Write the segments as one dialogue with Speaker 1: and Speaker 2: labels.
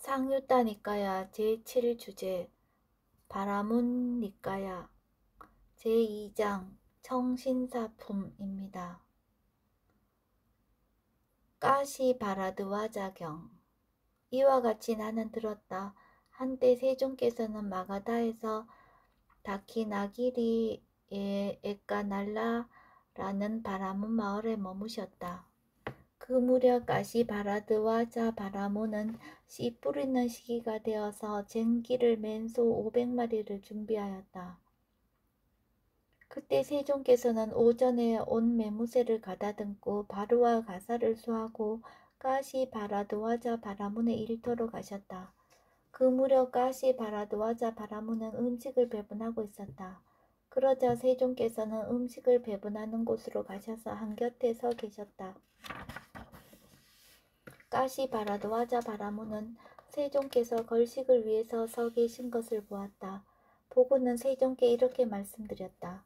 Speaker 1: 상유따 니까야 제7주제 바라문 니까야 제2장 청신사품입니다. 까시바라드와자경. 이와 같이 나는 들었다. 한때 세존께서는 마가다에서 다키나기리의 에까날라라는 바라문 마을에 머무셨다. 그 무렵 까시바라드와자 바라문은 씨 뿌리는 시기가 되어서 쟁기를 맨 소 500마리를 준비하였다. 그때 세종께서는 오전에 온 매무새를 가다듬고 바루와 가사를 수하고 까시바라드와자 바라문의 일터로 가셨다. 그 무렵 까시바라드와자 바라문은 음식을 배분하고 있었다. 그러자 세종께서는 음식을 배분하는 곳으로 가셔서 한곁에 서 계셨다. 까시바라드와자 바라문은 세종께서 걸식을 위해서 서 계신 것을 보았다. 보고는 세종께 이렇게 말씀드렸다.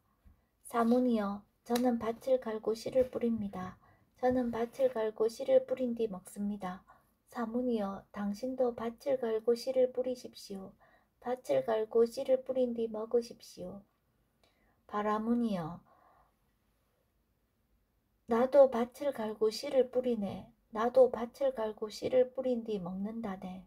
Speaker 1: 사문이여, 저는 밭을 갈고 씨를 뿌립니다. 저는 밭을 갈고 씨를 뿌린 뒤 먹습니다. 사문이여, 당신도 밭을 갈고 씨를 뿌리십시오. 밭을 갈고 씨를 뿌린 뒤 먹으십시오. 바라문이여, 나도 밭을 갈고 씨를 뿌리네. 나도 밭을 갈고 씨를 뿌린 뒤 먹는다네.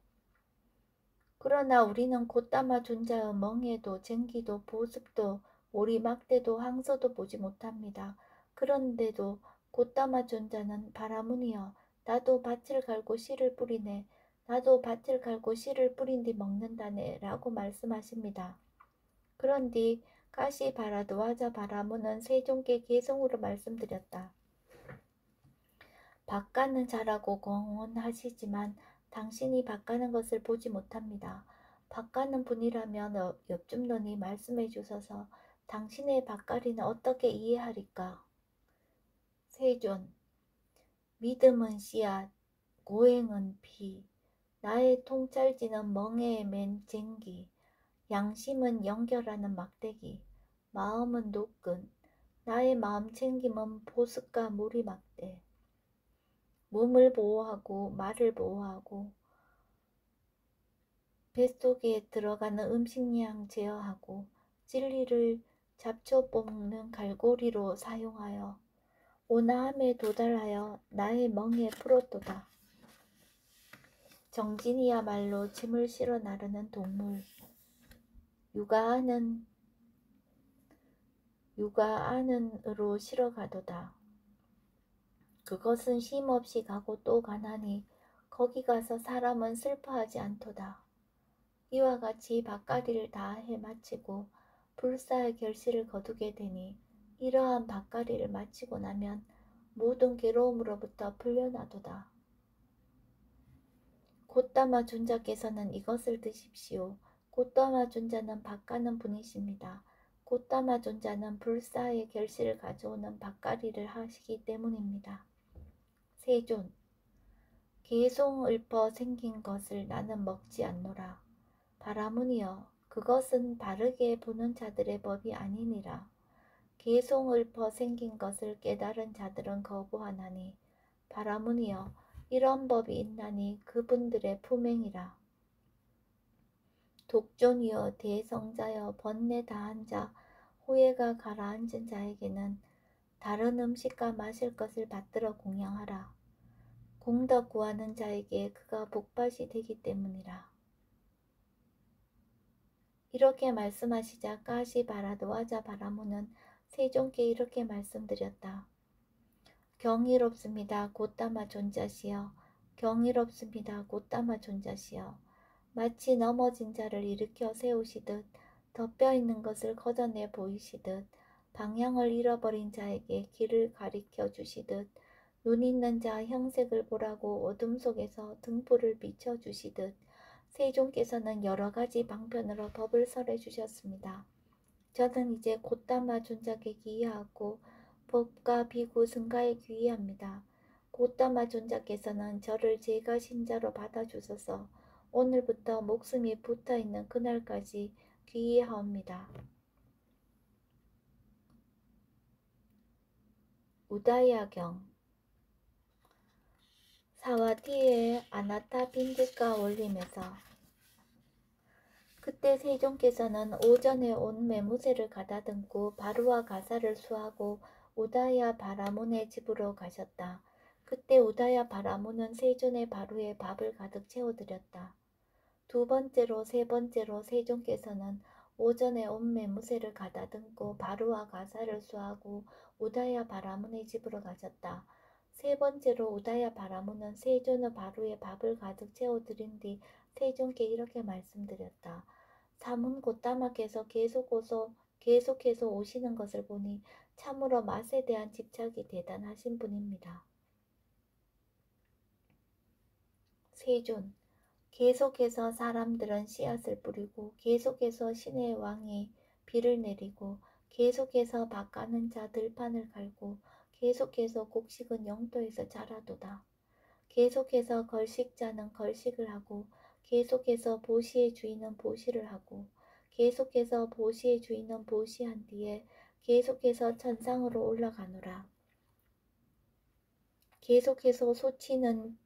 Speaker 1: 그러나 우리는 곧담아 존자의 멍에도 쟁기도 보습도 오리막대도 황소도 보지 못합니다. 그런데도 곧담아 존자는 바라문이여, 나도 밭을 갈고 씨를 뿌리네. 나도 밭을 갈고 씨를 뿌린 뒤 먹는다네 라고 말씀하십니다. 그런 뒤 까시바라드와자 바라문은 세종께 개성으로 말씀드렸다. 밭가는 자라고 공언하시지만 당신이 밭가는 것을 보지 못합니다. 밭가는 분이라면 옆줍노니 말씀해 주셔서 당신의 밭가리는 어떻게 이해하리까? 세존. 믿음은 씨앗, 고행은 피, 나의 통찰지는 멍에에 맨 쟁기, 양심은 연결하는 막대기, 마음은 노끈, 나의 마음 챙김은 보습과 무리 막대. 몸을 보호하고 말을 보호하고 뱃속에 들어가는 음식량 제어하고 진리를 잡초 뽑는 갈고리로 사용하여 온화함에 도달하여 나의 멍에 풀었도다. 정진이야말로 짐을 실어 나르는 동물. 육아안으로 실어 가도다. 그것은 쉼없이 가고 또 가나니 거기 가서 사람은 슬퍼하지 않도다. 이와 같이 밭가리를 다 해 마치고 불사의 결실을 거두게 되니 이러한 밭가리를 마치고 나면 모든 괴로움으로부터 풀려나도다. 곧담아 존자께서는 이것을 드십시오. 곧담아 존자는 밭가는 분이십니다. 곧담아 존자는 불사의 결실을 가져오는 밭가리를 하시기 때문입니다. 세존. 개송을퍼 생긴 것을 나는 먹지 않노라. 바라문이여, 그것은 바르게 보는 자들의 법이 아니니라. 개송을퍼 생긴 것을 깨달은 자들은 거부하나니 바라문이여, 이런 법이 있나니 그분들의 품행이라. 독존이여, 대성자여, 번뇌 다한 자, 후회가 가라앉은 자에게는 다른 음식과 마실 것을 받들어 공양하라. 공덕 구하는 자에게 그가 복밭이 되기 때문이라. 이렇게 말씀하시자 까시바라드와자 바라문은 세종께 이렇게 말씀드렸다. 경이롭습니다. 곧담아 존자시여. 경이롭습니다. 곧담아 존자시여. 마치 넘어진 자를 일으켜 세우시듯 덮여있는 것을 걷어내 보이시듯 방향을 잃어버린 자에게 길을 가리켜 주시듯 눈 있는 자 형색을 보라고 어둠 속에서 등불을 비춰주시듯 세종께서는 여러 가지 방편으로 법을 설해 주셨습니다. 저는 이제 곧담아 존자께 귀의하고 법과 비구 승가에 귀의합니다. 곧담아 존자께서는 저를 제가 신자로 받아주셔서 오늘부터 목숨이 붙어있는 그날까지 귀의하옵니다. 우다야경. 사와디에 아나타 빈디가 올림에서 그때 세종께서는 오전에 온 매무새를 가다듬고 바루와 가사를 수하고 우다야 바라문의 집으로 가셨다. 그때 우다야 바라문은 세존의 바루에 밥을 가득 채워드렸다. 두 번째로 세 번째로 세종께서는 오전에 온 매무새를 가다듬고 바루와 가사를 수하고 우다야 바라문의 집으로 가셨다. 세 번째로 우다야 바라문은 세존의 바루에 밥을 가득 채워드린 뒤 세종께 이렇게 말씀드렸다. 사문 곧다마께서 계속해서 오시는 것을 보니 참으로 맛에 대한 집착이 대단하신 분입니다. 세존, 계속해서 사람들은 씨앗을 뿌리고 계속해서 신의 왕이 비를 내리고 계속해서 밭가는 자 들판을 갈고 계속해서 곡식은 영토에서 자라도다. 계속해서 걸식자는 걸식을 하고 계속해서 보시의 주인은 보시를 하고 계속해서 보시의 주인은 보시한 뒤에 계속해서 천상으로 올라가노라. 계속해서 소치기는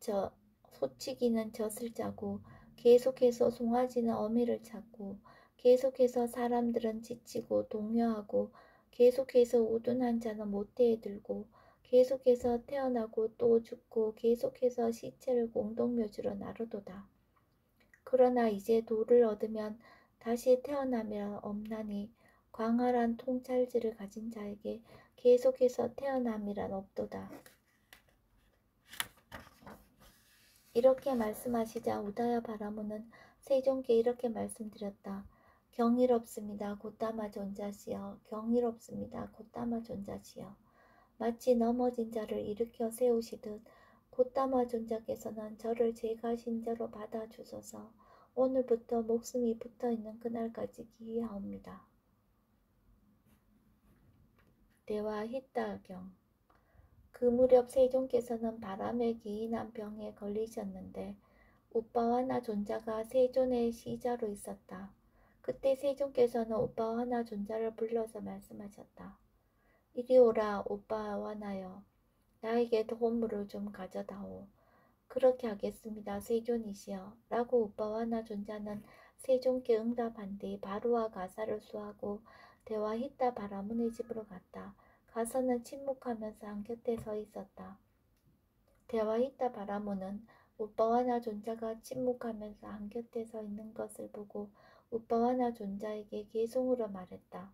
Speaker 1: 젖을 짜고 계속해서 송아지는 어미를 찾고 계속해서 사람들은 지치고 동요하고 계속해서 우둔한 자는 모태에 들고 계속해서 태어나고 또 죽고 계속해서 시체를 공동묘지로 나르도다. 그러나 이제 도를 얻으면 다시 태어남이란 없나니 광활한 통찰지를 가진 자에게 계속해서 태어남이란 없도다. 이렇게 말씀하시자 우다야 바라문은 세종께 이렇게 말씀드렸다. 경이롭습니다. 곧다마 존자시여. 경이롭습니다. 곧다마 존자시여. 마치 넘어진 자를 일으켜 세우시듯 곧다마 존자께서는 저를 제가 신자로 받아주소서. 오늘부터 목숨이 붙어있는 그날까지 기이하옵니다. 대화 히따경. 그 무렵 세종께서는 바람에 기인한 병에 걸리셨는데 우빠와나 존자가 세존의 시자로 있었다. 그때 세종께서는 우빠와나 존자를 불러서 말씀하셨다. 이리 오라 우빠와나여. 나에게 도움물을 좀 가져다오. 그렇게 하겠습니다. 세존이시여. 라고 우빠와나 존자는 세종께 응답한 뒤 바루와 가사를 수하고 대화히따 바라문의 집으로 갔다. 가서는 침묵하면서 한 곁에 서 있었다. 대화히따 바라문은 우빠와나 존자가 침묵하면서 한 곁에 서 있는 것을 보고 우빠와나 존자에게 개송으로 말했다.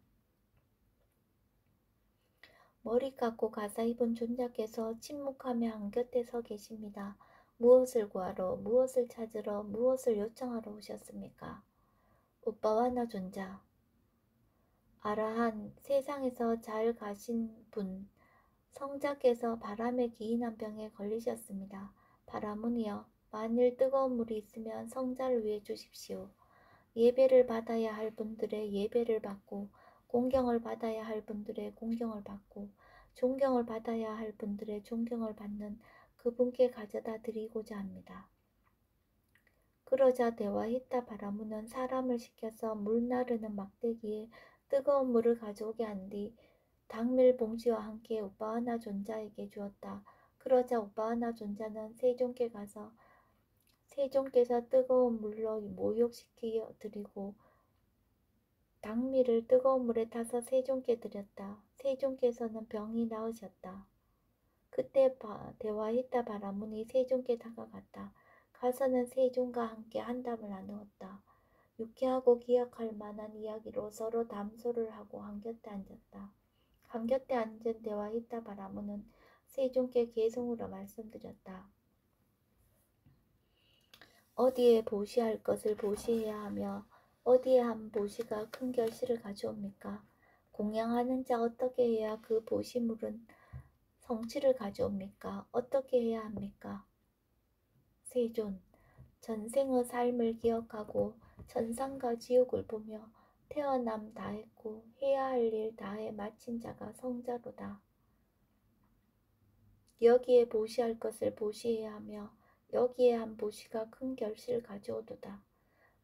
Speaker 1: 머리 깎고 가사 입은 존자께서 침묵하며 한 곁에 서 계십니다. 무엇을 구하러, 무엇을 찾으러, 무엇을 요청하러 오셨습니까? 우빠와나 존자. 아라한, 세상에서 잘 가신 분, 성자께서 바람에 기인한 병에 걸리셨습니다. 바라문이여, 만일 뜨거운 물이 있으면 성자를 위해 주십시오. 예배를 받아야 할 분들의 예배를 받고 공경을 받아야 할 분들의 공경을 받고 존경을 받아야 할 분들의 존경을 받는 그분께 가져다 드리고자 합니다. 그러자 대화히따 바라문은 사람을 시켜서 물 나르는 막대기에 뜨거운 물을 가져오게 한 뒤 당밀 봉지와 함께 우빠와나 존자에게 주었다. 그러자 우빠와나 존자는 세종께 가서 세종께서 뜨거운 물로 모욕시켜 드리고 당미를 뜨거운 물에 타서 세종께 드렸다. 세종께서는 병이 나으셨다. 그때 대화히따 바라문이 세종께 다가갔다. 가서는 세종과 함께 한담을 나누었다. 유쾌하고 기억할 만한 이야기로 서로 담소를 하고 한곁에 앉았다. 한곁에 앉은 대화히따 바라문은 세종께 개송으로 말씀드렸다. 어디에 보시할 것을 보시해야 하며 어디에 한 보시가 큰 결실을 가져옵니까? 공양하는 자 어떻게 해야 그 보시물은 성취를 가져옵니까? 어떻게 해야 합니까? 세존, 전생의 삶을 기억하고 천상과 지옥을 보며 태어남 다했고 해야 할 일 다해 마친 자가 성자로다. 여기에 보시할 것을 보시해야 하며 여기에 한 보시가 큰 결실을 가져오도다.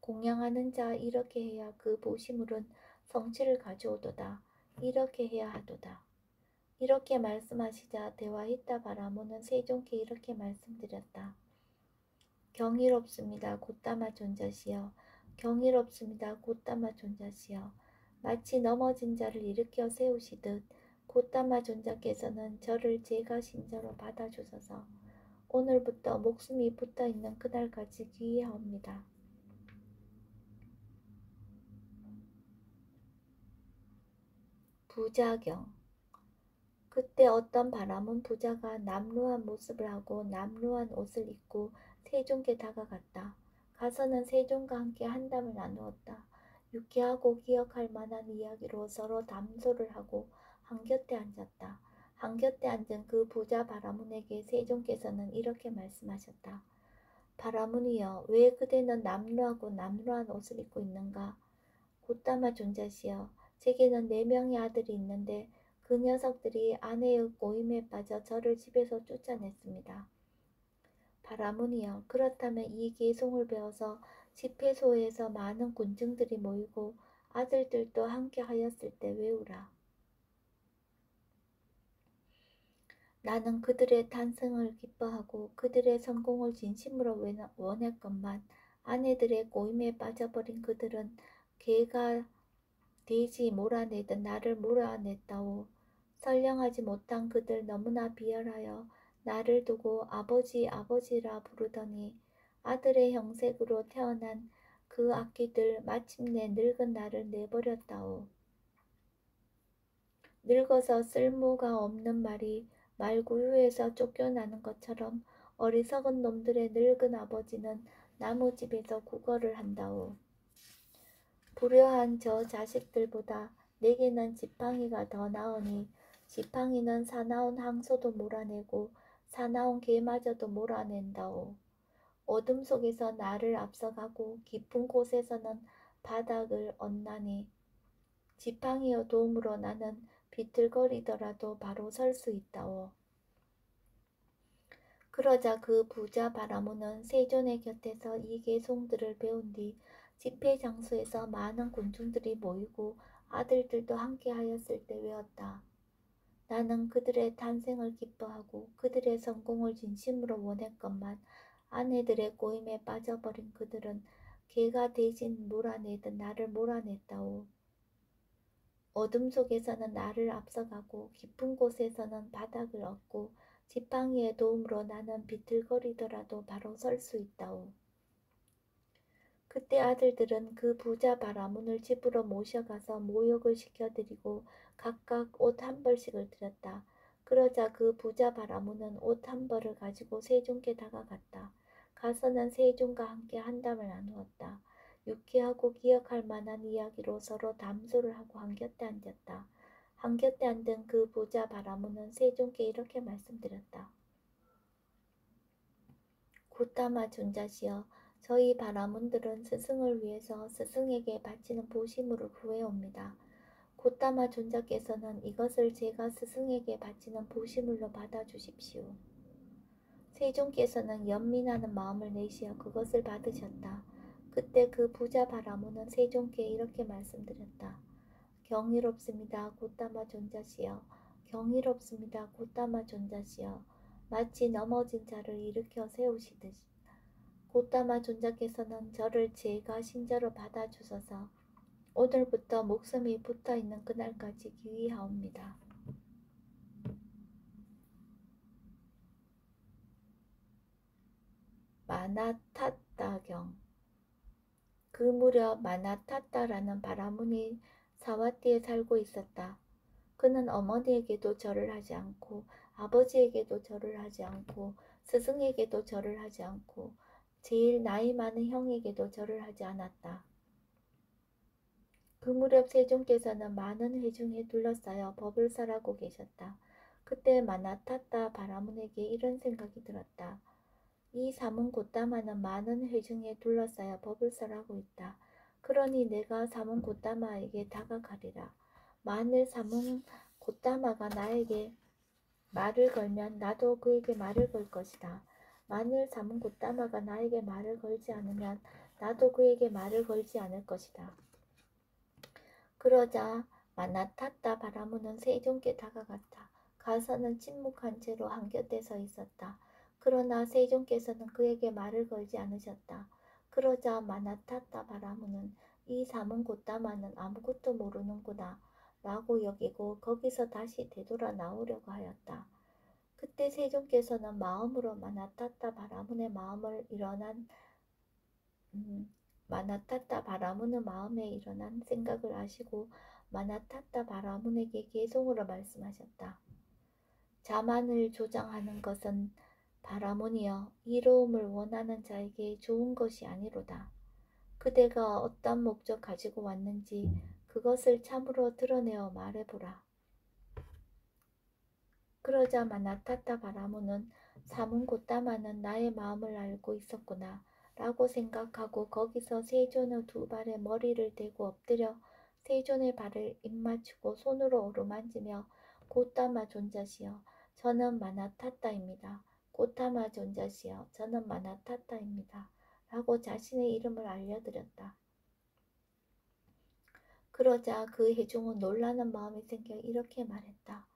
Speaker 1: 공양하는 자 이렇게 해야 그 보시물은 성취를 가져오도다. 이렇게 해야 하도다. 이렇게 말씀하시자 대화했다 바라무는 세종께 이렇게 말씀드렸다. 경이롭습니다. 곧다마 존자시여. 경이롭습니다. 곧다마 존자시여. 마치 넘어진 자를 일으켜 세우시듯 곧다마 존자께서는 저를 제가 신자로 받아주셔서 오늘부터 목숨이 붙어있는 그날까지 귀의하옵니다. 부자경. 그때 어떤 바람은 부자가 남루한 모습을 하고 남루한 옷을 입고 세종께 다가갔다. 가서는 세종과 함께 한담을 나누었다. 유쾌하고 기억할 만한 이야기로 서로 담소를 하고 한곁에 앉았다. 한곁에 앉은 그 부자 바라문에게 세종께서는 이렇게 말씀하셨다. 바라문이여, 왜 그대는 남루하고 남루한 옷을 입고 있는가? 곧다마 존자시여, 제게는 4명의 아들이 있는데 그 녀석들이 아내의 꼬임에 빠져 저를 집에서 쫓아냈습니다. 바라문이여, 그렇다면 이 계송을 배워서 집회소에서 많은 군중들이 모이고 아들들도 함께 하였을 때 외우라. 나는 그들의 탄생을 기뻐하고 그들의 성공을 진심으로 원했건만 아내들의 꼬임에 빠져버린 그들은 개가 돼지 몰아내듯 나를 몰아냈다오. 선량하지 못한 그들 너무나 비열하여 나를 두고 아버지 아버지라 부르더니 아들의 형색으로 태어난 그 악기들 마침내 늙은 나를 내버렸다오. 늙어서 쓸모가 없는 말이 말구유에서 쫓겨나는 것처럼 어리석은 놈들의 늙은 아버지는 나무집에서 구걸을 한다오. 불효한 저 자식들보다 내게는 지팡이가 더 나으니 지팡이는 사나운 항소도 몰아내고 사나운 개마저도 몰아낸다오. 어둠 속에서 나를 앞서가고 깊은 곳에서는 바닥을 얹나니 지팡이의 도움으로 나는 비틀거리더라도 바로 설 수 있다오. 그러자 그 부자 바라무는 세존의 곁에서 이 계송들을 배운 뒤 집회 장소에서 많은 군중들이 모이고 아들들도 함께 하였을 때 외웠다. 나는 그들의 탄생을 기뻐하고 그들의 성공을 진심으로 원했건만 아내들의 꼬임에 빠져버린 그들은 개가 대신 몰아내듯 나를 몰아냈다오. 어둠 속에서는 나를 앞서가고 깊은 곳에서는 바닥을 얻고 지팡이의 도움으로 나는 비틀거리더라도 바로 설 수 있다오. 그때 아들들은 그 부자 바라문을 집으로 모셔가서 모욕을 시켜드리고 각각 옷 한 벌씩을 드렸다. 그러자 그 부자 바라문은 옷 한 벌을 가지고 세종께 다가갔다. 가서는 세종과 함께 한담을 나누었다. 유쾌하고 기억할 만한 이야기로 서로 담소를 하고 한곁에 앉았다. 한곁에 앉은 그 부자 바라문은 세종께 이렇게 말씀드렸다. 곧다마 존자시여, 저희 바라문들은 스승을 위해서 스승에게 바치는 보시물을 구해옵니다. 곧다마 존자께서는 이것을 제가 스승에게 바치는 보시물로 받아주십시오. 세종께서는 연민하는 마음을 내시어 그것을 받으셨다. 그때 그 부자 바라문은 세종께 이렇게 말씀드렸다. 경이롭습니다. 곧다마 존자시여. 경이롭습니다. 곧다마 존자시여. 마치 넘어진 자를 일으켜 세우시듯이 곧다마 존자께서는 저를 제가 신자로 받아주셔서 오늘부터 목숨이 붙어있는 그날까지 귀의하옵니다. 마나타따경. 그 무렵 마나타따라는 바라문이 사와띠에 살고 있었다. 그는 어머니에게도 절을 하지 않고 아버지에게도 절을 하지 않고 스승에게도 절을 하지 않고 제일 나이 많은 형에게도 절을 하지 않았다. 그 무렵 세종께서는 많은 회중에 둘러싸여 법을 설하고 계셨다. 그때 마나타따 바라문에게 이런 생각이 들었다. 이 사문 곧다마는 많은 회중에 둘러싸여 법을 설하고 있다. 그러니 내가 사문 곧다마에게 다가가리라. 만일 사문 곧다마가 나에게 말을 걸면 나도 그에게 말을 걸 것이다. 만일 사문 곧다마가 나에게 말을 걸지 않으면 나도 그에게 말을 걸지 않을 것이다. 그러자 마나타따 바라문은 세종께 다가갔다. 가서는 침묵한 채로 한곁에 서 있었다. 그러나 세종께서는 그에게 말을 걸지 않으셨다. 그러자 마나타타 바라무는 이 사문 고따마는 아무것도 모르는구나 라고 여기고 거기서 다시 되돌아 나오려고 하였다. 그때 세종께서는 마음으로 마나타타 바라문의 마음을 마나타타 바라문의 마음에 일어난 생각을 아시고 마나타타 바라문에게 개송으로 말씀하셨다. 자만을 조장하는 것은 바라문이여 이로움을 원하는 자에게 좋은 것이 아니로다. 그대가 어떤 목적 가지고 왔는지 그것을 참으로 드러내어 말해보라. 그러자 마나타타 바라문은 사문 고따마는 나의 마음을 알고 있었구나 라고 생각하고 거기서 세존의 두 발에 머리를 대고 엎드려 세존의 발을 입맞추고 손으로 어루만지며 고따마 존자시여 저는 마나타타입니다. 고따마 존자시여 저는 마나타타입니다. 라고 자신의 이름을 알려드렸다. 그러자 그 회중은 놀라는 마음이 생겨 이렇게 말했다.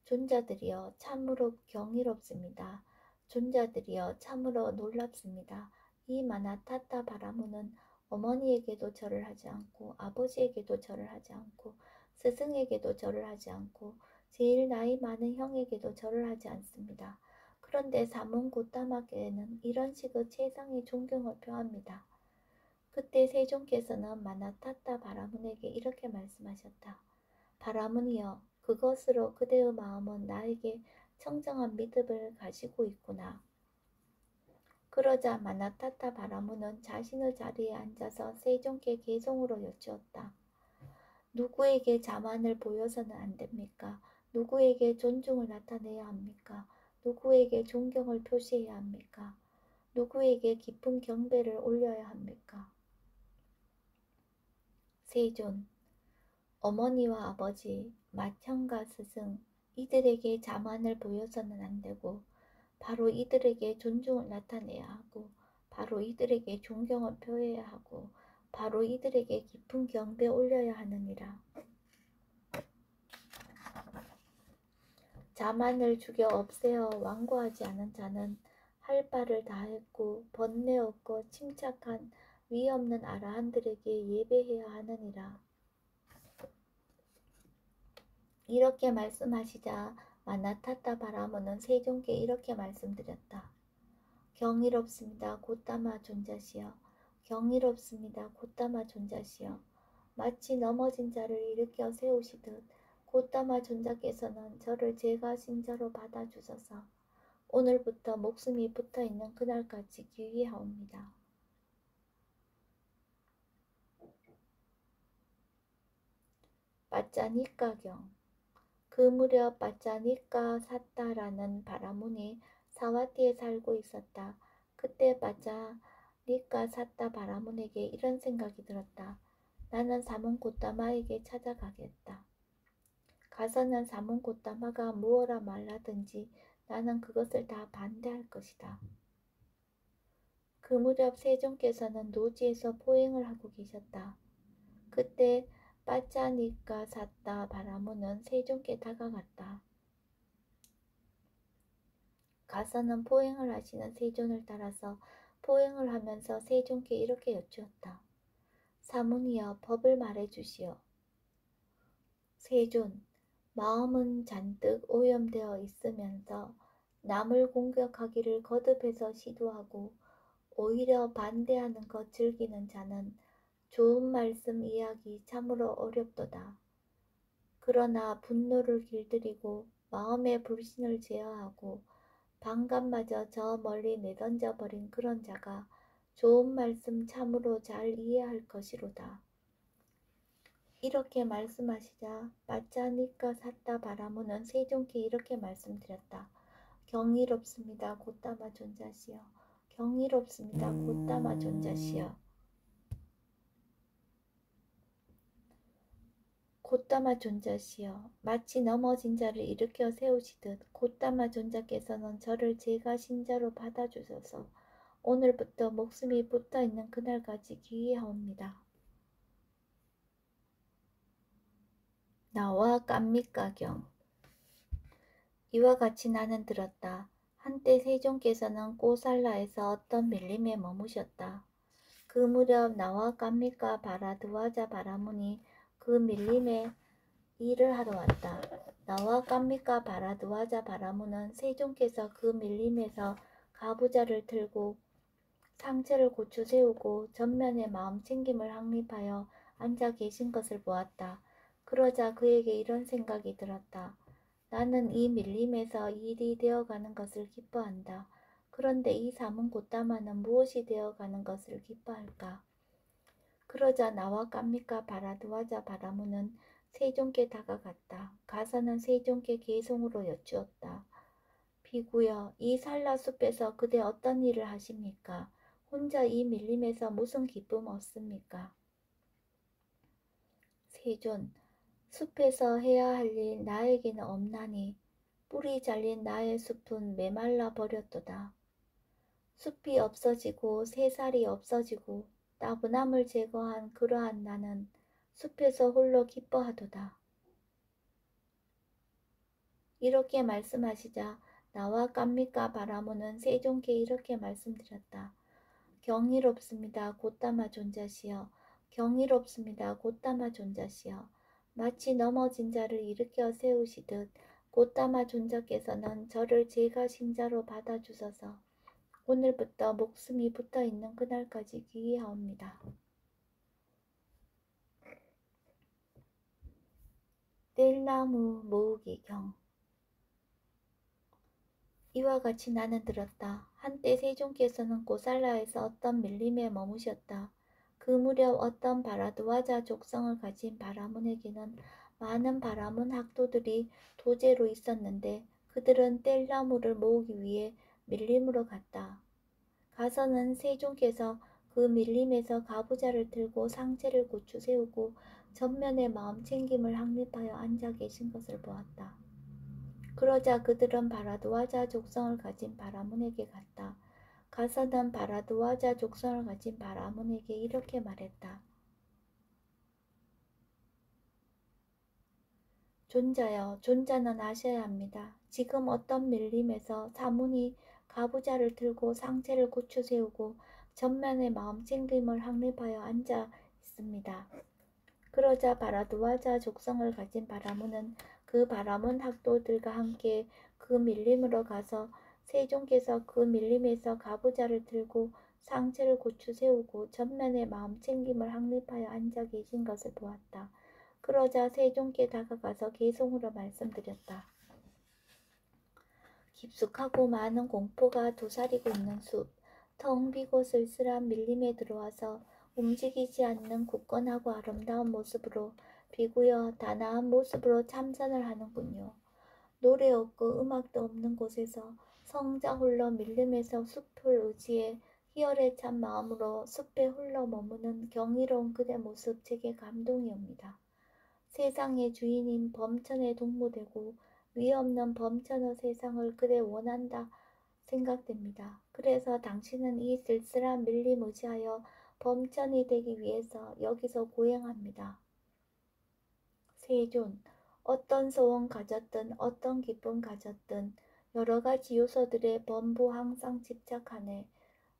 Speaker 1: 존자들이여 참으로 경이롭습니다. 존자들이여 참으로 놀랍습니다. 이 마나타타 바라무는 어머니에게도 절을 하지 않고 아버지에게도 절을 하지 않고 스승에게도 절을 하지 않고 제일 나이 많은 형에게도 절을 하지 않습니다. 그런데 사문 고타마계에는 이런 식의 최상의 존경을 표합니다. 그때 세종께서는 마나타타 바라문에게 이렇게 말씀하셨다. 바라문이여 그것으로 그대의 마음은 나에게 청정한 믿음을 가지고 있구나. 그러자 마나타타 바라문은 자신의 자리에 앉아서 세종께 개송으로 여쭈었다. 누구에게 자만을 보여서는 안 됩니까? 누구에게 존중을 나타내야 합니까? 누구에게 존경을 표시해야 합니까? 누구에게 깊은 경배를 올려야 합니까? 세존, 어머니와 아버지, 맏형과 스승, 이들에게 자만을 보여서는 안 되고 바로 이들에게 존중을 나타내야 하고 바로 이들에게 존경을 표해야 하고 바로 이들에게 깊은 경배 올려야 하느니라. 자만을 죽여 없애어 완고하지 않은 자는 할 바를 다했고 번뇌 없고 침착한 위 없는 아라한들에게 예배해야 하느니라. 이렇게 말씀하시자 마나타타 바라문은 세종께 이렇게 말씀드렸다. 경이롭습니다. 고따마 존자시여. 경이롭습니다. 고따마 존자시여. 마치 넘어진 자를 일으켜 세우시듯 고따마 존자께서는 저를 제가 신자로 받아주셔서 오늘부터 목숨이 붙어있는 그날까지 귀의하옵니다. 빠짜니까경. 그 무렵 빠짜니까 샀다라는 바라문이 사와티에 살고 있었다. 그때 빠짜니까 샀다 바라문에게 이런 생각이 들었다. 나는 사문 고따마에게 찾아가겠다. 가서는 사문 고따마가 무어라 말하든지 나는 그것을 다 반대할 것이다. 그 무렵 세종께서는 노지에서 포행을 하고 계셨다. 그때 빠짜니까 샀다 바라문은 세종께 다가갔다. 가서는 포행을 하시는 세존을 따라서 포행을 하면서 세종께 이렇게 여쭈었다. 사문이여 법을 말해주시오. 세존, 마음은 잔뜩 오염되어 있으면서 남을 공격하기를 거듭해서 시도하고 오히려 반대하는 것 즐기는 자는 좋은 말씀 이야기 참으로 어렵도다. 그러나 분노를 길들이고 마음의 불신을 제어하고 반감마저 저 멀리 내던져 버린 그런 자가 좋은 말씀 참으로 잘 이해할 것이로다. 이렇게 말씀하시자 빠짜니까 샀다 바라문은 세종께 이렇게 말씀드렸다. 경이롭습니다. 고따마 존자시여. 경이롭습니다. 고따마 존자시여. 고따마 존자시여. 마치 넘어진 자를 일으켜 세우시듯 고따마 존자께서는 저를 제가 신자로 받아주셔서 오늘부터 목숨이 붙어있는 그날까지 귀의하옵니다. 나와 깜미까경. 이와 같이 나는 들었다. 한때 세종께서는 꼬살라에서 어떤 밀림에 머무셨다. 그 무렵 나와 깜미과 바라드와자 바라문이 그 밀림에 일을 하러 왔다. 나와 깜미과 바라드와자 바라문은 세종께서 그 밀림에서 가부좌를 들고 상체를 고추 세우고 전면에 마음챙김을 확립하여 앉아 계신 것을 보았다. 그러자 그에게 이런 생각이 들었다. 나는 이 밀림에서 일이 되어가는 것을 기뻐한다. 그런데 이 사문 곧다마는 무엇이 되어가는 것을 기뻐할까? 그러자 나와 깜미과 바라드와자 바라문은 세종께 다가갔다. 가서는 세종께 개송으로 여쭈었다. 비구여, 이 산라숲에서 그대 어떤 일을 하십니까? 혼자 이 밀림에서 무슨 기쁨 없습니까? 세존, 숲에서 해야 할 일 나에게는 없나니 뿌리 잘린 나의 숲은 메말라 버렸도다. 숲이 없어지고 새살이 없어지고 따분함을 제거한 그러한 나는 숲에서 홀로 기뻐하도다. 이렇게 말씀하시자 나와 깜미과 바라문은 세종께 이렇게 말씀드렸다. 경이롭습니다. 곧다마 존자시여. 경이롭습니다. 곧다마 존자시여. 마치 넘어진 자를 일으켜 세우시듯 곧다마 존자께서는 저를 제가 신자로 받아주셔서 오늘부터 목숨이 붙어있는 그날까지 기이하옵니다. 뗄나무 모으기 경. 이와 같이 나는 들었다. 한때 세종께서는 고살라에서 어떤 밀림에 머무셨다. 그 무렵 어떤 바라드와자 족성을 가진 바라문에게는 많은 바라문 학도들이 도제로 있었는데 그들은 뗄나무를 모으기 위해 밀림으로 갔다. 가서는 세종께서 그 밀림에서 가부좌를 들고 상체를 고추 세우고 전면에 마음챙김을 확립하여 앉아 계신 것을 보았다. 그러자 그들은 바라드와자 족성을 가진 바라문에게 갔다. 가서는 바라드와자 족성을 가진 바라문에게 이렇게 말했다. 존자여, 존자는 아셔야 합니다. 지금 어떤 밀림에서 사문이 가부좌를 들고 상체를 고추 세우고 전면에 마음챙김을 확립하여 앉아 있습니다. 그러자 바라드와자 족성을 가진 바라문은 그 바라문 학도들과 함께 그 밀림으로 가서 세종께서 그 밀림에서 가부좌를 들고 상체를 고추 세우고 전면에 마음챙김을 확립하여 앉아 계신 것을 보았다. 그러자 세종께 다가가서 개송으로 말씀드렸다. 깊숙하고 많은 공포가 도사리고 있는 숲, 텅 비고 쓸쓸한 밀림에 들어와서 움직이지 않는 굳건하고 아름다운 모습으로 비구여 단아한 모습으로 참선을 하는군요. 노래 없고 음악도 없는 곳에서 성자 홀로 밀림에서 숲을 의지해 희열에 찬 마음으로 숲에 홀로 머무는 경이로운 그대 모습 제게 감동이옵니다. 세상의 주인인 범천에 동무되고 위없는 범천의 세상을 그대 원한다 생각됩니다. 그래서 당신은 이 쓸쓸한 밀림 의지하여 범천이 되기 위해서 여기서 고행합니다. 세존, 어떤 소원 가졌든 어떤 기쁨 가졌든 여러 가지 요소들의 범부 항상 집착하네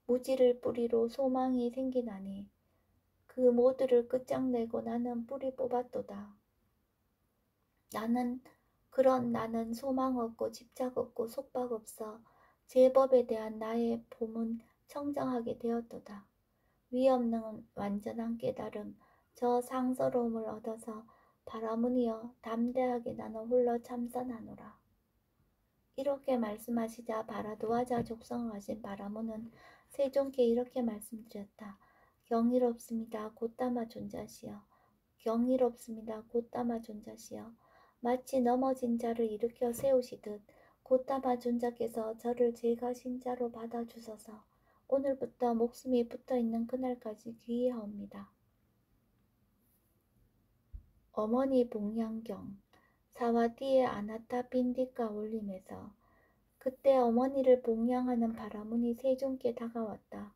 Speaker 1: 무지를 뿌리로 소망이 생기나니 그 모두를 끝장내고 나는 뿌리 뽑았도다. 나는 소망 없고 집착 없고 속박 없어 제법에 대한 나의 봄은 청정하게 되었도다. 위없는 완전한 깨달음, 저 상서로움을 얻어서 바라문이여 담대하게 나는 홀로 참선하노라. 이렇게 말씀하시자 바라드와자 족성을 가진 바라문은 세종께 이렇게 말씀드렸다. 경이롭습니다. 곧다마 존자시여. 경이롭습니다. 곧다마 존자시여. 마치 넘어진 자를 일으켜 세우시듯 곧다마 존자께서 저를 제가 신자로 받아주셔서 오늘부터 목숨이 붙어있는 그날까지 귀의하옵니다. 어머니 봉양경 사와디의 아나타 빈디카 올림에서 그때 어머니를 봉양하는 바라문이 세종께 다가왔다.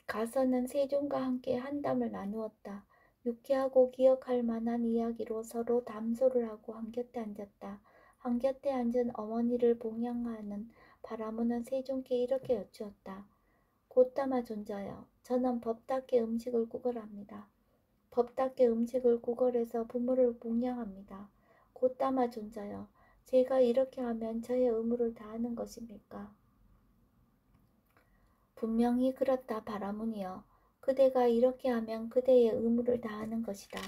Speaker 1: 가서는 세종과 함께 한담을 나누었다. 유쾌하고 기억할 만한 이야기로 서로 담소를 하고 한곁에 앉았다. 한곁에 앉은 어머니를 봉양하는 바라무는 세종께 이렇게 여쭈었다. 곧담아 존자여, 저는 법답게 음식을 구걸합니다. 법답게 음식을 구걸해서 부모를 봉양합니다. 곧담아 존자여, 제가 이렇게 하면 저의 의무를 다하는 것입니까? 분명히 그렇다 바라문이여. 그대가 이렇게 하면 그대의 의무를 다하는 것이다.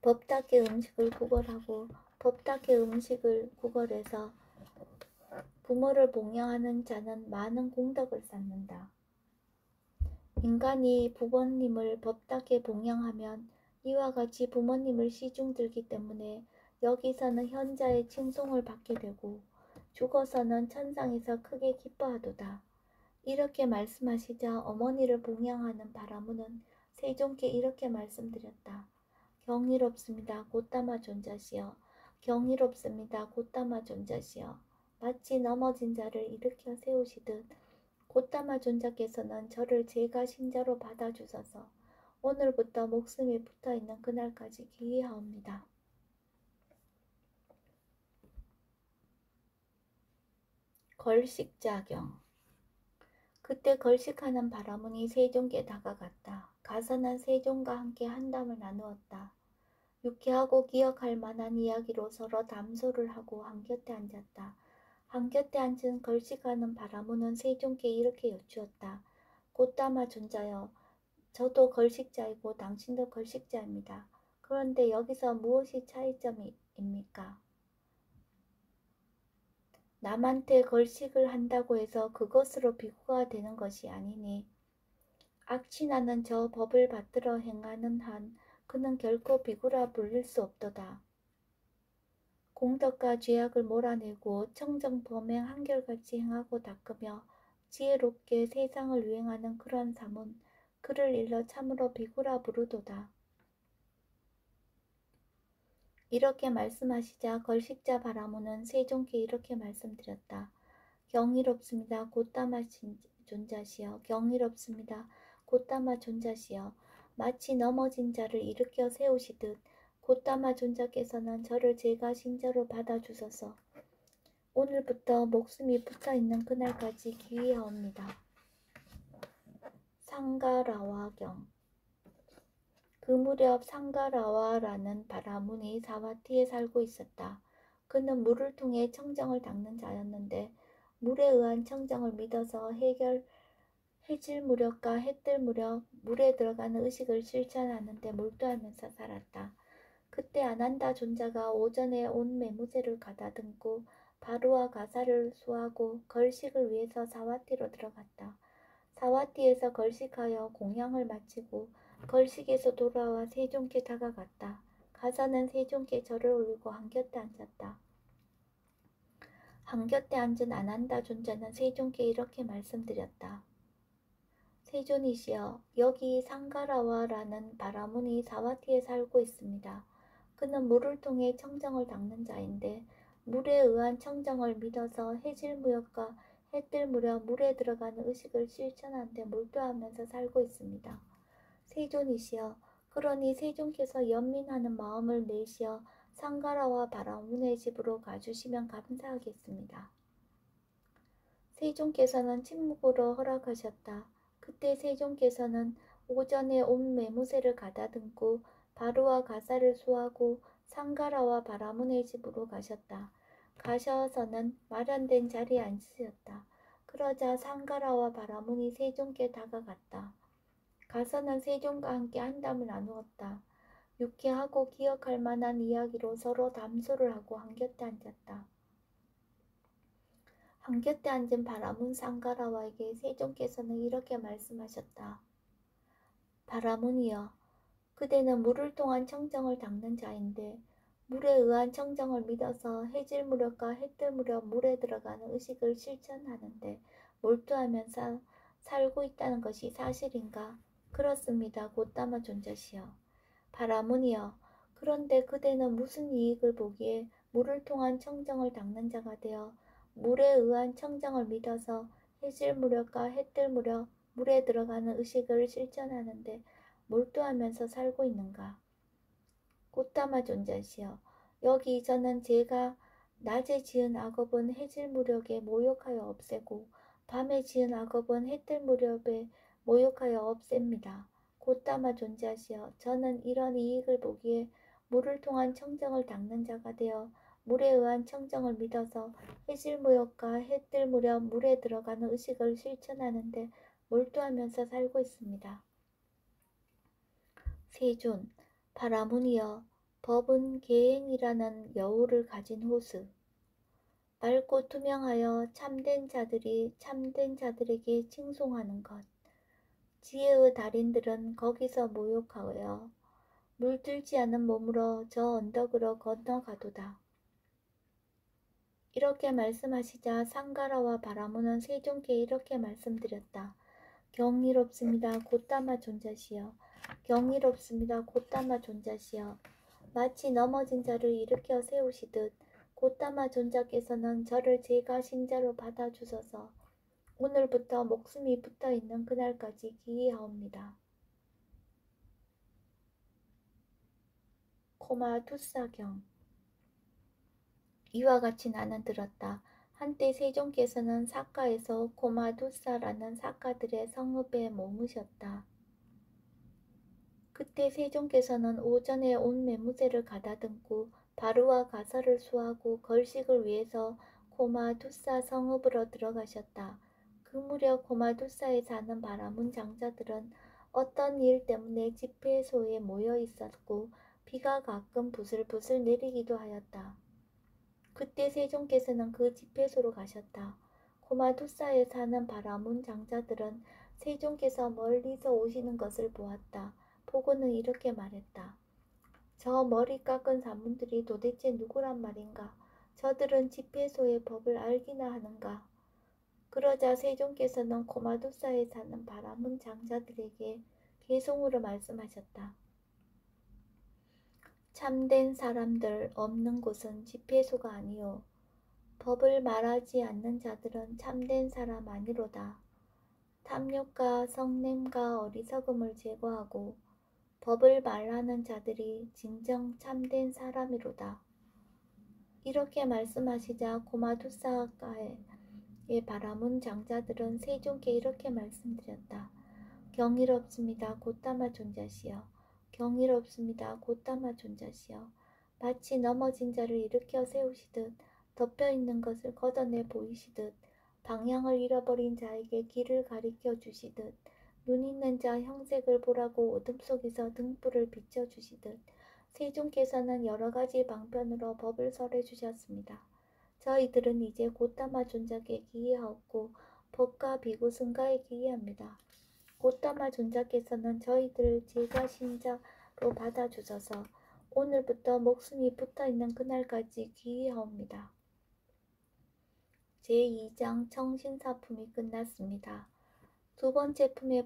Speaker 1: 법답게 음식을 구걸하고 법답게 음식을 구걸해서 부모를 봉양하는 자는 많은 공덕을 쌓는다. 인간이 부모님을 법답게 봉양하면 이와 같이 부모님을 시중들기 때문에 여기서는 현자의 칭송을 받게 되고 죽어서는 천상에서 크게 기뻐하도다. 이렇게 말씀하시자 어머니를 봉양하는 바라무는 세종께 이렇게 말씀드렸다. 경이롭습니다. 곧담아 존자시여. 경이롭습니다. 곧담아 존자시여. 마치 넘어진 자를 일으켜 세우시듯 곧담아 존자께서는 저를 제가 신자로 받아주셔서 오늘부터 목숨이 붙어있는 그날까지 기회하옵니다. 걸식자경. 그때 걸식하는 바라문이 세종께 다가갔다. 가서는 세종과 함께 한담을 나누었다. 유쾌하고 기억할 만한 이야기로 서로 담소를 하고 한곁에 앉았다. 한곁에 앉은 걸식하는 바라문은 세종께 이렇게 여쭈었다. 곧담아 존자여, 저도 걸식자이고 당신도 걸식자입니다. 그런데 여기서 무엇이 차이점입니까? 남한테 걸식을 한다고 해서 그것으로 비구가 되는 것이 아니니 악취나는 저 법을 받들어 행하는 한 그는 결코 비구라 불릴 수 없도다. 공덕과 죄악을 몰아내고 청정범행 한결같이 행하고 닦으며 지혜롭게 세상을 유행하는 그러한 삶은 그를 일러 참으로 비구라 부르도다. 이렇게 말씀하시자 걸식자 바라무는 세종께 이렇게 말씀드렸다. 경이롭습니다. 곧담아 존자시여. 경이롭습니다. 곧담아 존자시여. 마치 넘어진 자를 일으켜 세우시듯 곧담아 존자께서는 저를 제가 신자로 받아주셔서 오늘부터 목숨이 붙어있는 그날까지 기위하옵니다. 상가라와경. 그 무렵 상가라와라는 바라문이 사와티에 살고 있었다. 그는 물을 통해 청정을 닦는 자였는데 물에 의한 청정을 믿어서 해질 무렵과 해뜰 무렵 물에 들어가는 의식을 실천하는데 몰두하면서 살았다. 그때 아난다 존자가 오전에 온 매무새를 가다듬고 바루와 가사를 수하고 걸식을 위해서 사와티로 들어갔다. 사와티에서 걸식하여 공양을 마치고 걸식에서 돌아와 세종께 다가갔다. 가사는 세종께 절을 올리고 한곁에 앉았다. 한곁에 앉은 아난다 존자는 세종께 이렇게 말씀드렸다. 세존이시여, 여기 상가라와라는 바라문이 사와티에 살고 있습니다. 그는 물을 통해 청정을 닦는 자인데 물에 의한 청정을 믿어서 해질무렵과 해뜰 무렵 물에 들어가는 의식을 실천하는데 몰두하면서 살고 있습니다. 세존이시여, 그러니 세존께서 연민하는 마음을 내시어 상가라와 바라문의 집으로 가주시면 감사하겠습니다. 세종께서는 침묵으로 허락하셨다. 그때 세종께서는 오전에 온 매무새를 가다듬고 바루와 가사를 수하고 상가라와 바라문의 집으로 가셨다. 가셔서는 마련된 자리에 앉으셨다. 그러자 상가라와 바라문이 세종께 다가갔다. 가서는 세종과 함께 한담을 나누었다. 유쾌하고 기억할 만한 이야기로 서로 담소를 하고 한곁에 앉았다. 한곁에 앉은 바라문 상가라와에게 세종께서는 이렇게 말씀하셨다. 바라문이여, 그대는 물을 통한 청정을 닦는 자인데 물에 의한 청정을 믿어서 해질 무렵과 해뜰 무렵 물에 들어가는 의식을 실천하는데 몰두하면서 살고 있다는 것이 사실인가? 그렇습니다. 곧담아 존자시여. 바라문이여, 그런데 그대는 무슨 이익을 보기에 물을 통한 청정을 닦는 자가 되어 물에 의한 청정을 믿어서 해질 무렵과 해뜰 무렵 물에 들어가는 의식을 실천하는데 몰두하면서 살고 있는가? 꽃담아 존자시여, 여기 저는 제가 낮에 지은 악업은 해질 무렵에 모욕하여 없애고 밤에 지은 악업은 해뜰 무렵에 모욕하여 없앱니다. 꽃담아 존자시여, 저는 이런 이익을 보기에 물을 통한 청정을 닦는 자가 되어 물에 의한 청정을 믿어서 해질 무렵과 해뜰 무렵 물에 들어가는 의식을 실천하는데 몰두하면서 살고 있습니다. 세존, 바라문이여, 법은 계행이라는 여우를 가진 호수, 맑고 투명하여 참된 자들이 참된 자들에게 칭송하는 것, 지혜의 달인들은 거기서 모욕하여 물들지 않은 몸으로 저 언덕으로 건너가도다. 이렇게 말씀하시자 상가라와 바라문은 세존께 이렇게 말씀드렸다. 경이롭습니다. 곧다마 존자시여. 경이롭습니다. 곧다마 존자시여. 마치 넘어진 자를 일으켜 세우시듯 곧다마 존자께서는 저를 제가 신자로 받아주셔서 오늘부터 목숨이 붙어있는 그날까지 기이하옵니다. 코마투사경. 이와 같이 나는 들었다. 한때 세종께서는 사카에서 고마두사라는 사카들의 성읍에 머무셨다. 그때 세종께서는 오전에 온 매무새를 가다듬고 바루와 가설을 수하고 걸식을 위해서 고마두사 성읍으로 들어가셨다. 그 무렵 고마두사에 사는 바라문 장자들은 어떤 일 때문에 집회소에 모여 있었고 비가 가끔 부슬부슬 내리기도 하였다. 그때 세종께서는 그 집회소로 가셨다. 고마두사에 사는 바라문 장자들은 세종께서 멀리서 오시는 것을 보았다. 보고는 이렇게 말했다. 저 머리 깎은 사문들이 도대체 누구란 말인가? 저들은 집회소의 법을 알기나 하는가? 그러자 세종께서는 고마두사에 사는 바라문 장자들에게 개송으로 말씀하셨다. 참된 사람들 없는 곳은 집회소가 아니요. 법을 말하지 않는 자들은 참된 사람 아니로다. 탐욕과 성냄과 어리석음을 제거하고 법을 말하는 자들이 진정 참된 사람이로다. 이렇게 말씀하시자 고마두사가의 바라문 장자들은 세종께 이렇게 말씀드렸다. 경이롭습니다. 곧다마 존자시여. 경이롭습니다. 곧다마 존자시여. 마치 넘어진 자를 일으켜 세우시듯 덮여있는 것을 걷어내 보이시듯 방향을 잃어버린 자에게 길을 가리켜 주시듯 눈 있는 자 형색을 보라고 어둠 속에서 등불을 비춰주시듯 세종께서는 여러가지 방편으로 법을 설해 주셨습니다. 저희들은 이제 곧다마 존자께 기이하옵고 법과 비구 승가에 기이합니다. 곧다마 존자께서는 저희들을 제가 신자로 받아주셔서 오늘부터 목숨이 붙어있는 그날까지 기이하옵니다. 제2장 청신사품이 끝났습니다. 두 번째 품에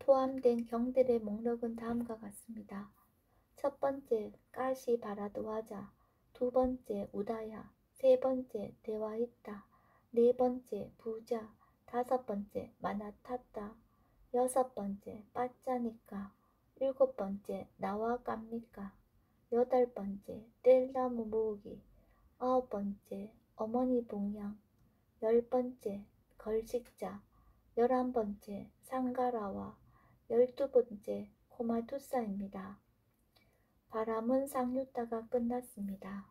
Speaker 1: 포함된 경들의 목록은 다음과 같습니다. 첫 번째 까시 바라드와자, 두 번째 우다야, 세 번째 대와히타, 네 번째 부자, 다섯 번째 마나타타, 여섯 번째 빠짜니까, 일곱 번째 나와 깝니까, 여덟 번째 뗄나무 모으기, 아홉 번째 어머니 봉양, 열 번째 걸식자, 11번째 상가라와 12번째 코마투사입니다. 바람은 상류타가 끝났습니다.